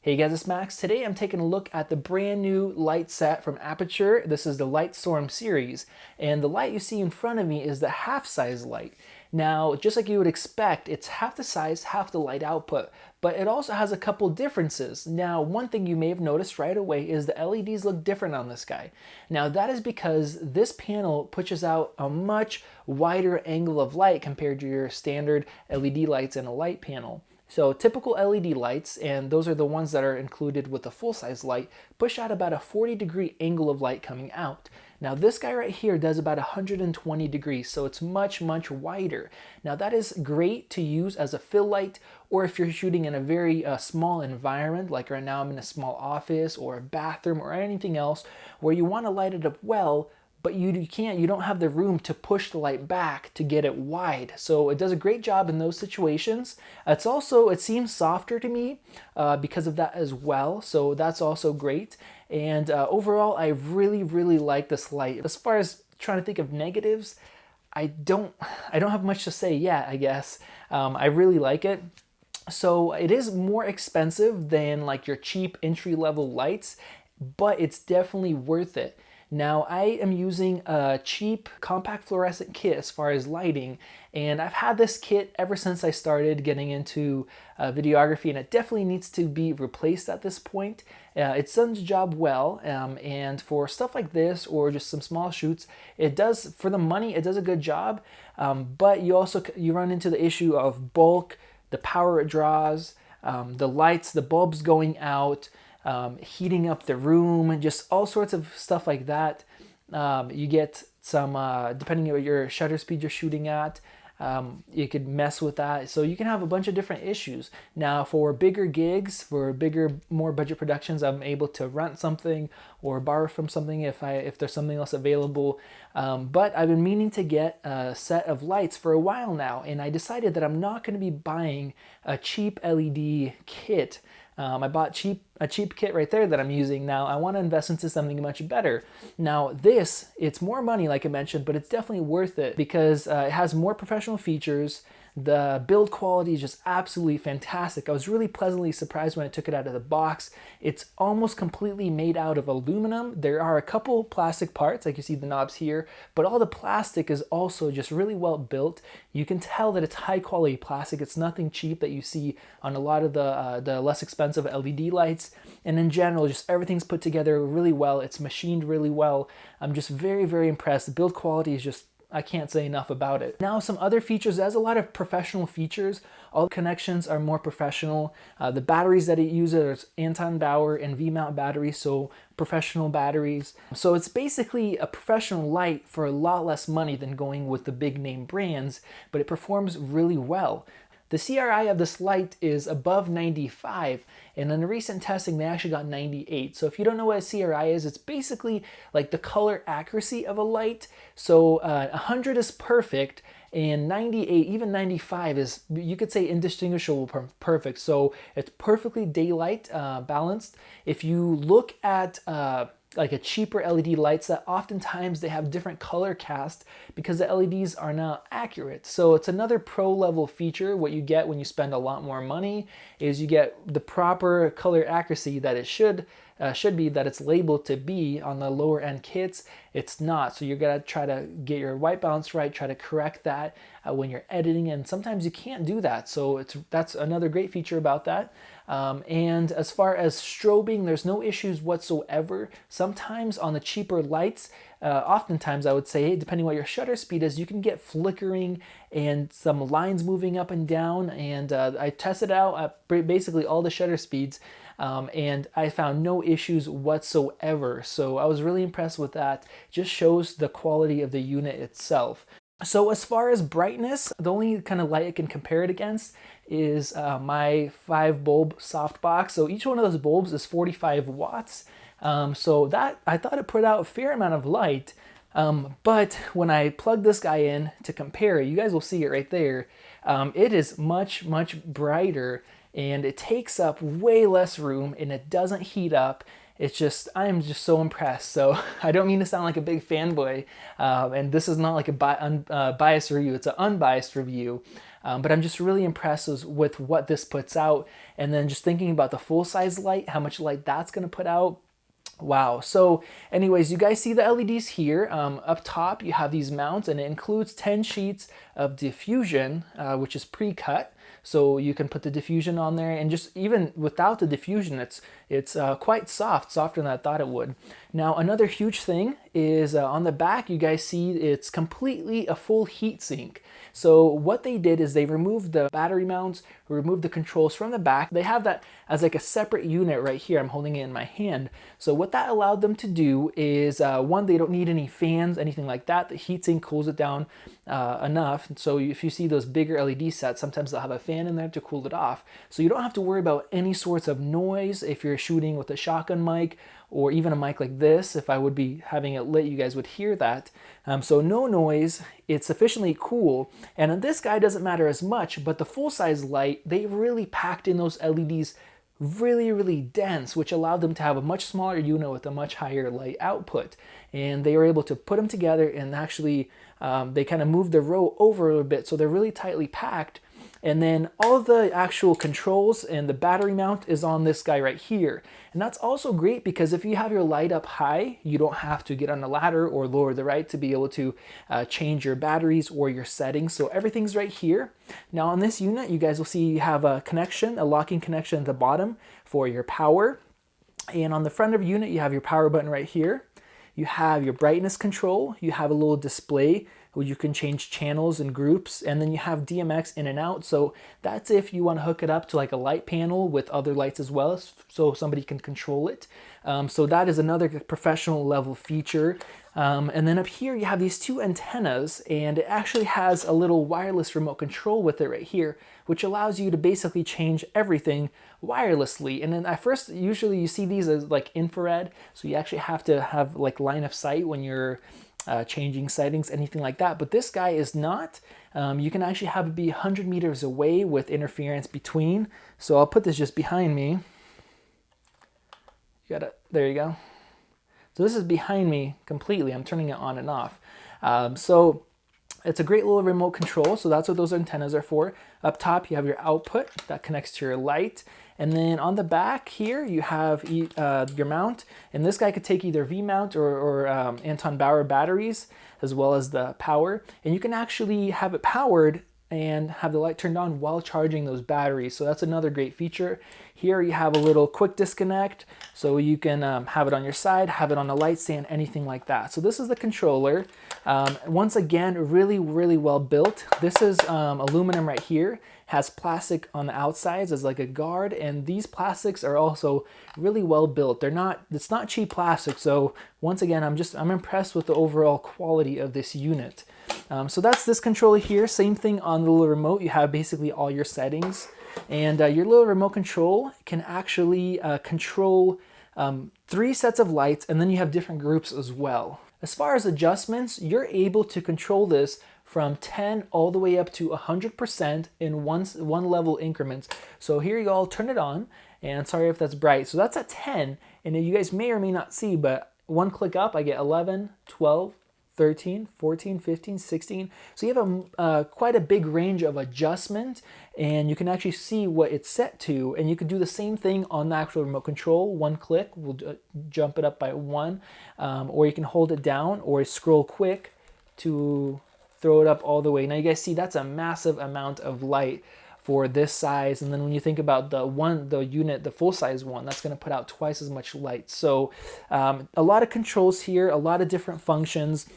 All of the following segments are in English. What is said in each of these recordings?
Hey guys, it's Max. Today I'm taking a look at the brand new light set from Aputure. This is the Lightstorm series, and the light you see in front of me is the half-size light. Now, just like you would expect, it's half the size, half the light output, but it also has a couple differences. Now, one thing you may have noticed right away is the LEDs look different on this guy. Now, that is because this panel pushes out a much wider angle of light compared to your standard LED lights in a light panel. So typical LED lights, and those are the ones that are included with the full-size light, push out about a 40-degree angle of light coming out. Now this guy right here does about 120 degrees, so it's much wider. Now that is great to use as a fill light, or if you're shooting in a very small environment, like right now I'm in a small office or a bathroom or anything else, where you want to light it up well, but you don't have the room to push the light back to get it wide. So it does a great job in those situations. It seems softer to me because of that as well. So that's also great. And overall, I really like this light. As far as trying to think of negatives, I don't have much to say yet, I guess. I really like it. So it is more expensive than like your cheap entry-level lights, but it's definitely worth it. Now I am using a cheap compact fluorescent kit as far as lighting, and I've had this kit ever since I started getting into videography, and it definitely needs to be replaced at this point. It's done the job well, and for stuff like this or just some small shoots, it does, for the money, it does a good job, but you run into the issue of bulk, the power it draws, the lights, the bulbs going out, heating up the room, and just all sorts of stuff like that. You get some, depending on your shutter speed you're shooting at, you could mess with that. So you can have a bunch of different issues. Now for bigger gigs, for bigger, more budget productions, I'm able to rent something or borrow from something if there's something else available. But I've been meaning to get a set of lights for a while now, and I decided that I'm not going to be buying a cheap LED kit. I bought a cheap kit right there that I'm using now. I want to invest into something much better. Now it's more money like I mentioned, but it's definitely worth it because it has more professional features. The build quality is just absolutely fantastic. I was really pleasantly surprised when I took it out of the box. It's almost completely made out of aluminum. There are a couple plastic parts, like you see the knobs here, but all the plastic is also just really well built. You can tell that it's high quality plastic. It's nothing cheap that you see on a lot of the less expensive LED lights. And in general, just everything's put together really well. It's machined really well. I'm just very impressed. The build quality is just, I can't say enough about it. Now some other features, it has a lot of professional features. All the connections are more professional. The batteries that it uses are Anton Bauer and V-mount batteries, so professional batteries. So it's basically a professional light for a lot less money than going with the big name brands, but it performs really well. The CRI of this light is above 95, and in the recent testing, they actually got 98. So if you don't know what a CRI is, it's basically like the color accuracy of a light. So 100 is perfect, and 98, even 95 is, you could say, indistinguishable from perfect. So it's perfectly daylight balanced. If you look at like a cheaper LED lights, that oftentimes they have different color cast because the LEDs are not accurate. So it's another pro level feature. What you get when you spend a lot more money is you get the proper color accuracy that it should be, that it's labeled to be on the lower end kits. It's not. So you're gonna try to get your white balance right, try to correct that when you're editing, and sometimes you can't do that. So that's another great feature about that. And as far as strobing, there's no issues whatsoever. Sometimes on the cheaper lights, oftentimes I would say, depending what your shutter speed is, you can get flickering and some lines moving up and down. And I tested out at basically all the shutter speeds, and I found no issues whatsoever. So I was really impressed with that. Just shows the quality of the unit itself. So as far as brightness, the only kind of light I can compare it against is my 5 bulb softbox. So each one of those bulbs is 45 watts. So that, I thought it put out a fair amount of light. But when I plug this guy in to compare it, you guys will see it right there. It is much brighter, and it takes up way less room, and it doesn't heat up. It's just, I am just so impressed. So I don't mean to sound like a big fanboy, and this is not like a biased review, it's an unbiased review. But I'm just really impressed with what this puts out. And then just thinking about the full-size light, how much light that's going to put out. Wow. So anyways, you guys see the LEDs here. Up top, you have these mounts, and it includes 10 sheets of diffusion, which is pre-cut. So you can put the diffusion on there, and just even without the diffusion, it's quite soft, softer than I thought it would. Now, another huge thing is on the back, you guys see it's completely a full heat sink. So what they did is they removed the battery mounts, removed the controls from the back. They have that as like a separate unit right here. I'm holding it in my hand. So what that allowed them to do is, one, they don't need any fans, anything like that. The heatsink cools it down enough. So if you see those bigger LED sets, sometimes they'll have a fan in there to cool it off. So you don't have to worry about any sorts of noise if you're shooting with a shotgun mic, or even a mic like this. If I would be having it lit, you guys would hear that. So no noise, it's sufficiently cool. And this guy doesn't matter as much, but the full-size light, they really packed in those LEDs really dense, which allowed them to have a much smaller unit with a much higher light output. And they were able to put them together, and actually they kind of moved the row over a little bit, so they're really tightly packed. And then all the actual controls and the battery mount is on this guy right here. And that's also great because if you have your light up high, you don't have to get on a ladder or lower the right to be able to change your batteries or your settings. So everything's right here. Now on this unit, you guys will see you have a connection, a locking connection at the bottom for your power. And on the front of the unit, you have your power button right here. You have your brightness control. You have a little display where you can change channels and groups, and then you have DMX in and out. So that's if you want to hook it up to like a light panel with other lights as well, so somebody can control it. So that is another professional level feature. And then up here you have these two antennas, and it actually has a little wireless remote control with it right here, which allows you to basically change everything wirelessly. And then at first, usually you see these as like infrared, so you actually have to have like line of sight when you're changing settings, anything like that. But this guy is not. You can actually have it be 100 meters away with interference between. So I'll put this just behind me. You got it. There you go. So this is behind me completely. I'm turning it on and off. So it's a great little remote control. So that's what those antennas are for. Up top, you have your output that connects to your light. And then on the back here, you have your mount. And this guy could take either V-mount or Anton Bauer batteries, as well as the power. And you can actually have it powered and have the light turned on while charging those batteries. So that's another great feature. Here you have a little quick disconnect, so you can have it on your side, have it on a light stand, anything like that. So this is the controller. Once again, really well built. This is aluminum right here, has plastic on the outsides as like a guard, and these plastics are also really well built. It's not cheap plastic. So once again, I'm impressed with the overall quality of this unit. So that's this controller here. Same thing on the little remote. You have basically all your settings, and your little remote control can actually control 3 sets of lights, and then you have different groups as well. As far as adjustments, you're able to control this from 10 all the way up to 100% in one level increments. So here you go, I'll turn it on, and sorry if that's bright. So that's at 10, and you guys may or may not see, but one click up, I get 11, 12, 13, 14, 15, 16. So you have quite a big range of adjustment, and you can actually see what it's set to. And you can do the same thing on the actual remote control. One click will jump it up by 1, or you can hold it down or scroll quick to throw it up all the way. Now you guys see that's a massive amount of light for this size. And then when you think about the unit, the full size one, that's going to put out twice as much light. So a lot of controls here, a lot of different functions,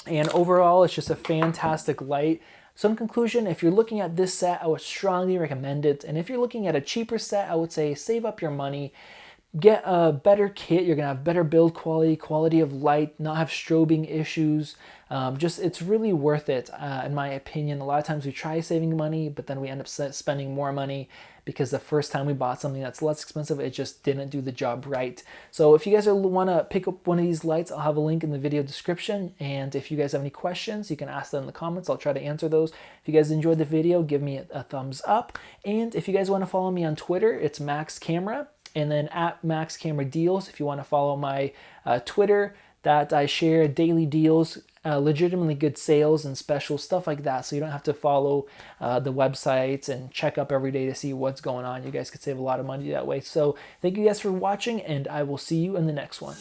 and overall it's just a fantastic light. So in conclusion, if you're looking at this set, I would strongly recommend it. And if you're looking at a cheaper set, I would say save up your money. Get a better kit. You're gonna have better build quality of light, not have strobing issues. It's really worth it, in my opinion. A lot of times we try saving money, but then we end up spending more money because the first time we bought something that's less expensive, it just didn't do the job right. So if you guys want to pick up one of these lights, I'll have a link in the video description. And if you guys have any questions, you can ask them in the comments. I'll try to answer those. If you guys enjoyed the video, give me a thumbs up. And if you guys want to follow me on Twitter, it's Max Camera. And then at Max Camera Deals, if you want to follow my Twitter, that I share daily deals legitimately good sales and special stuff like that, so you don't have to follow the websites and check up every day to see what's going on. You guys could save a lot of money that way. So thank you guys for watching, and I will see you in the next one.